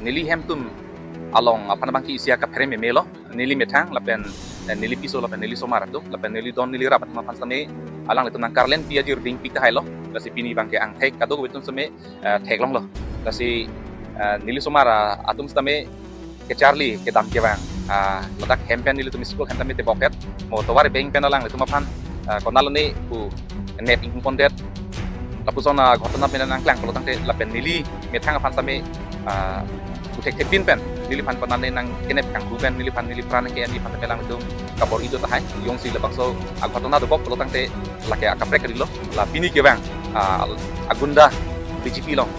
nili hem tum along apa bangki isia ka phere melo nili metang lapen nili piso lapen nili somar tu lapen nili don nili rapat ma pansame alang letum nang karlen pia jir ding pika hailo lasi pini bangke ang thek kado betum same thek long lo lasi nili somar atum stame ke Charlie ke dam ke bang ladak hempen nili tum school hempen te pocket mo to wari beng penalang letum aphan konalone ku net ing kondet lapusona ghotona penang klang kalau tangte lapen nili metang aphan same utek tepin pen nili pan konale nang kenep kang buben nili pan ke nili pan pelang itu kabor itu tahai yong si lebak so ghotona do bok kalau tangte lake akaprek dilo la pini ke bang agunda BGP long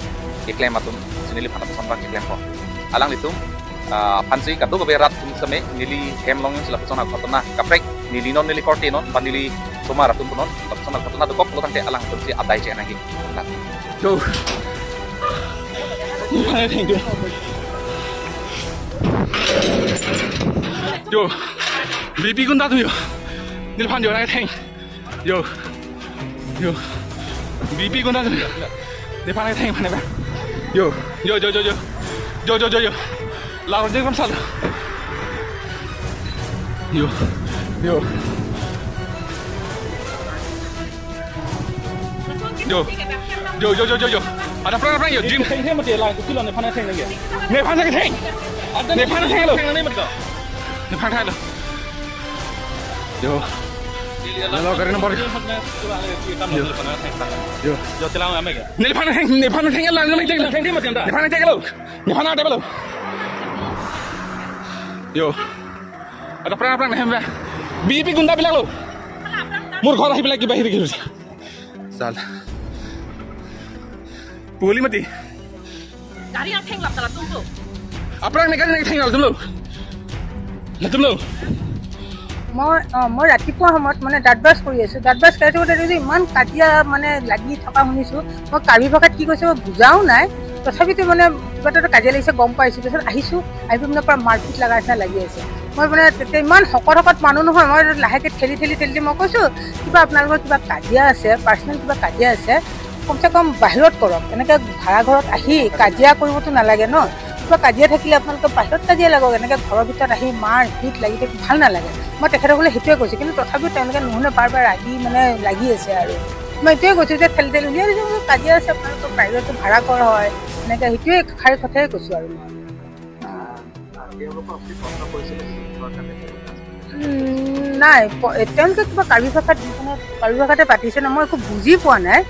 iklaim atum nili pan atum bang iklaim ko alang itu pansi kado ko berat tum same nili hem long yung sila persona ghotona kaprek nili non nili korte non pan nili somar atum non persona ghotona do bok kalau tangte alang tum si adai che nagi yo thank you yo BB 군다 좀 요. 닐판 요 나게 탱. 요. 요. BB 군다 좀 요. 닐판 나게 탱 파네 봐. 요. 요. 요. 라고 좀 감사다. 요. 요. 요. Ada perang yo. Jim 탱 mati lang ku kilo ne phana 탱 nage. Ne phana ke 탱. Ne phana 탱 lo. 탱 ne mati ko. Ne phana lo. Yo. Lo garin nomor. Yo. Yo telang ame ke. Ne phana 탱 lang ne 탱 mati anda. Ne phana 탱 lo. Ne phana ada lo. Yo. Ada perang ne hemba. BB gunda bilang lo. Mur ghor ahi bilang ki bahir ki. Sal. Puli mati. Dari yang 탱 lapta latung tu. Apa yang negara 탱 latung lo? মই ৰাতিপুৱা সময়ত মানে দাঁত brush কৰি আছো দাঁত brush কৰি থাকোঁতে যদি ইমান কাজিয়া মানে লাগি থকা শুনিছোঁ মই কাৰ্বি ভাষাত কি কৈছে মই বুজাও নাই তথাপিতো মানে কিবা এটা কাজিয়া লাগিছে গম পাইছোঁ তাৰপিছত আহিছোঁ আহি মানে পৰা মাৰপিট লগা নিচিনা লাগি আছে মই মানে তেতিয়া ইমান শকত মানুহ নহয় মই লাহেকৈ ঠেলি মই কৈছোঁ কিবা আপোনালোকৰ কিবা কাজিয়া আছে পাৰ্চনেল কিবা কাজিয়া আছে কমচে কম বাহিৰত কৰক এনেকৈ ভাড়া ঘৰত আহি কাজিয়া কৰিবতো নালাগে ন কিবা কাজিয়া থাকিলে আপোনালোকে বাহিৰত কাজিয়া লাগক এনেকৈ ঘৰৰ ভিতৰত আহি মাৰ পিট লাগি থাকি ভাল নালাগে মই তেখেতসকলে সেইটোৱে কৈছোঁ কিন্তু তথাপিও তেওঁলোকে নুশুনে বাৰ ৰাগি মানে লাগি আছে আৰু মই এইটোৱে কৈছোঁ যে ঠেলি উলিয়াই দিছোঁ মোৰ কাজিয়া আছে আপোনালোকৰ বাহিৰতো ভাড়া ঘৰ হয় এনেকৈ সেইটোৱে শাৰী কথাই কৈছোঁ আৰু মই নাই তেওঁলোকে কিবা কাৰ্বি ভাষাতে পাতিছে ন মই একো বুজি পোৱা নাই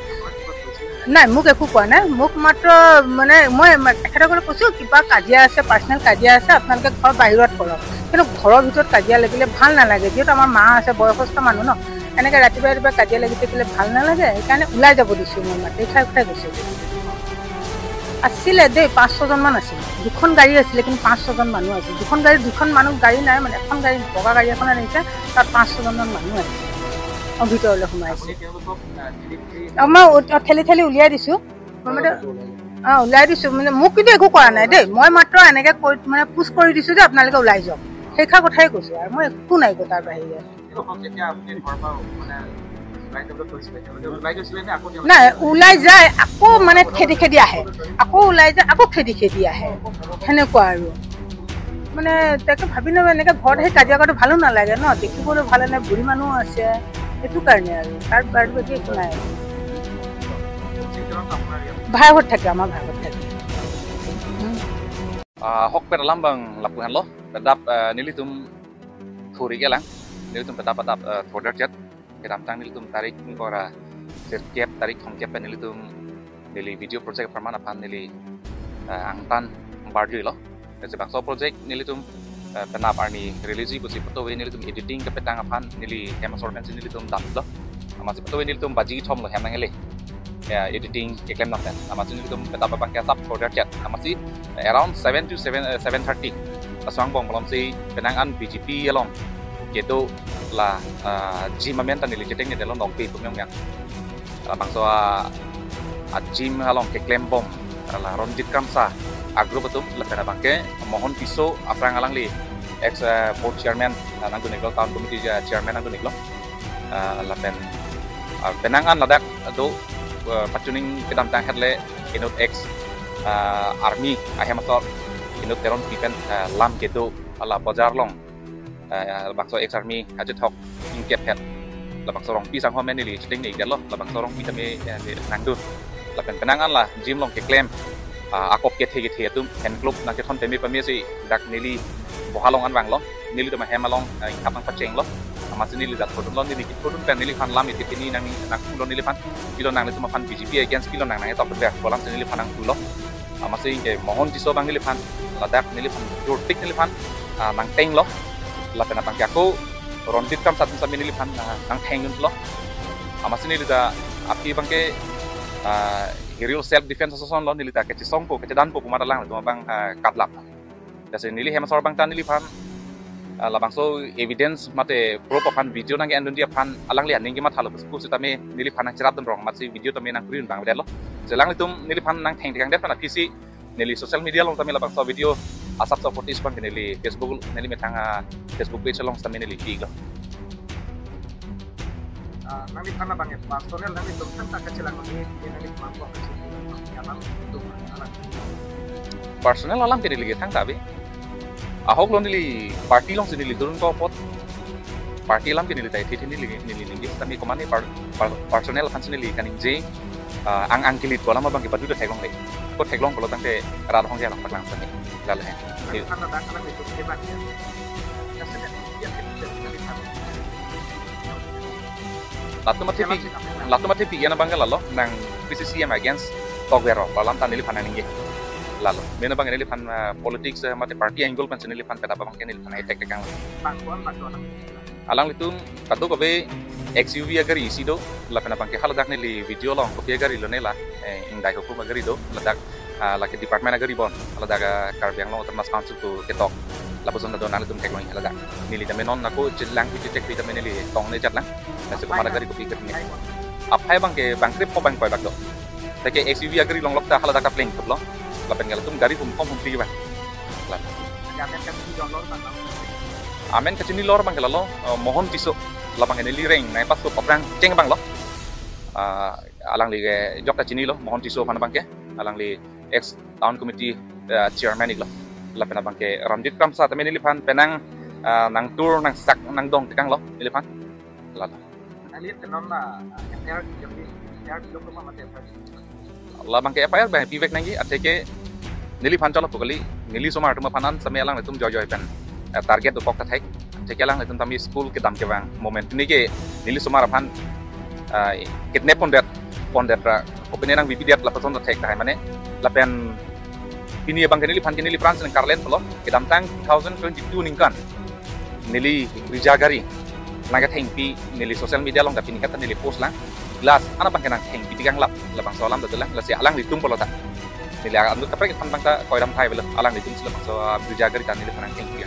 নাই মোক একো কোৱা নাই মোক মাত্ৰ মানে মই তেখেতসকলে কৈছোঁ কিবা কাজিয়া আছে পাৰ্চনেল কাজিয়া আছে আপোনালোকে ঘৰ বাহিৰত কৰক কিন্তু ঘৰৰ ভিতৰত কাজিয়া লাগিলে ভাল নালাগে যিহেতু আমাৰ মা আছে বয়সস্থ মানুহ ন এনেকৈ ৰাতিপুৱা কাজিয়া লাগি থাকিলে ভাল নালাগে সেইকাৰণে ওলাই যাব দিছোঁ মই মাতে খাই গৈছোঁ আছিলে দেই 5-6জন মান আছিল দুখন গাড়ী আছিলে কিন্তু 5-6জন মানুহ আছিল দুখন মানুহ গাড়ী নাই মানে এখন গাড়ী বগা গাড়ী এখন আনিছে তাত 5-6জন মান মানুহ আহিছে ভিতৰলৈ সোমাইছে মই ঠেলি উলিয়াই দিছোঁ ওলাই দিছোঁ মানে মোক কিন্তু একো কৰা নাই দেই মই মাত্ৰ এনেকৈ মানে পুছ কৰি দিছোঁ যে আপোনালোকে ওলাই যাওক সেইষাৰ কথাই কৈছোঁ আৰু মই একো নাই তাৰ বাহিৰে নাই ওলাই যায় আকৌ মানে খেদি আহে আকৌ ওলাই যায় আকৌ খেদি আহে সেনেকুৱা আৰু মানে তাকে ভাবি লওঁ এনেকৈ ঘৰত আহি কাজিয়া কৰাটো ভালো নালাগে ন দেখিবলৈ ভাল নাই বুঢ়ী মানুহ আছে সেইটো কাৰণে আৰু তাৰ বাহিৰে একো নাই ভাড়াঘৰত থাকে আমাৰ ভাড়াঘৰত থাকে hok per lambang lapuhan lo pedap nilitum thuri gelang nilitum pedap thoder jet kedam tang nilitum tarik ngora serkep tarik thongkep nilitum nili video project permana pan nili angtan bardi lo sebab so project nilitum penap arni release busi foto nilitum editing ke petang apan nili kemasor pensi nilitum dap lo masih foto nilitum baji thom lo hemang ele ya editing iklaim naten amasih nilitum pedap pakai sub thoder jet amasih around 7 to 7:30 aswang bong malam si penangan BGP along gitu lah gym amenta nili jeteng ni delon dong pi pumyong yang bangso gym along ke claim bom lah ronjit kamsa agro betul lepena bangke mohon piso aprang alang li ex board chairman nang guneglo town committee chairman nang guneglo lapen penangan ladak do pacuning kedam tang headle inut ex army ahem asal inut teron pipen lam kedo ala bazar long labang so ex army haje thok in kep het labang so rong pi sang homen ni chiting ni gelo labang so rong pi tame nang du lapen penangan lah gym long ke claim akop ke the tum hen club na ke thon teme pame si dak nili bohalong an wang lo nili tama hemalong kapang pacheng lo masih nili dat kodun lo nili kodun pen nili fan lam itu ini nang lo nili fan kilo nang itu fan BJP against kilo nang itu ber kolam nili fan nang pulo masih ke mohon tiso bang nili fan ladak nili fan jortik nili fan nang teng lo lapen apang aku rondit kam satu sampai nili fan nang teng lo masih nili da api bang ke real self defense soson lo nili ta ke songpo ke dan po pumara lang itu bang katlap kasi nili hemasor bang tan nili fan labang so evidence mate proof of video nang andun dia pan alang lian ningi mat halo busku sitame nili pan nang cerap dan rong masih video tame nang green bang lo selang itu nili pan nang theng dikang dep na PC nili social media long tame labang so video asap so fotis bang nili Facebook nili metang Facebook page long tame nili pig lo nang di pana bang personal nang itu kan tak kecil nang nili mampu alam itu alam personal alam ke nili thang tabe ahok lo nili party long sini turun ko pot party lam ke nili tai thiti nili ningi tami komani personal fan sini li kaning je ang kilit ko lama bang ke padu de thaiglong le ko thaiglong ko lo tang te ra hong ja lang paklang sani dal he pana dak alam itu ke bang ya sedang dia ke latu mati pi yana bangala lo nang PCCM against togwero palam tan nili pana ningi lalu mena bang nili pan politics mate party angle pan nili pan pada bang nili pan attack kang bantuan alang itu kadu ko be XUV agar isi do la pana bang ke haladak nili video long ko agar ilo nela indai ko agari do ladak la ke department agari bon haladak karbiang long termas council to ketok la boson do nan tum teknologi haladak nili da menon nako jilang video tek video nili tong ne jatlang nasi ko agari ko pikir ni apai bang ke bang trip ko bang ko bak do teke XUV agari long lokta haladak ka plane ko lo lapen ngala tum dari tum kom pri ban lan amen ka chini lor bang kala lo mohon tiso labang nili reng nai pas to paprang ceng bang lo alang li jok ka chini lo mohon tiso pan bang ke alang li ex town committee chairman iglo lapen bang ke ramjit kam sa tamen nili pan penang nang tour nang sak nang dong tikang lo nili pan lan alit tenon la MR yang ko mama te labang ke FIR bang pivek nangi ateke nili pan chala pukali nili somar tuma panan same alang tum joy pen target to pok thai teke alang tum tami school ke dam ke bang moment ni ke nili somar pan kitne pondet ra opene nang bibi diat la pason ta thek tai mane la pen pini bang ke nili pan ke nili france nang karlen polo ke dam tang 2022 ningkan nili rijagari naga thengpi nili social media long ta pini kata nili post lang glass ana bang ke nang thengpi tigang lap labang solam datulang la si alang ditum polo ta nili andu kapre pan bang ta koiram thai bela alang ditum sila bang so rijagari ta nili pan thengpi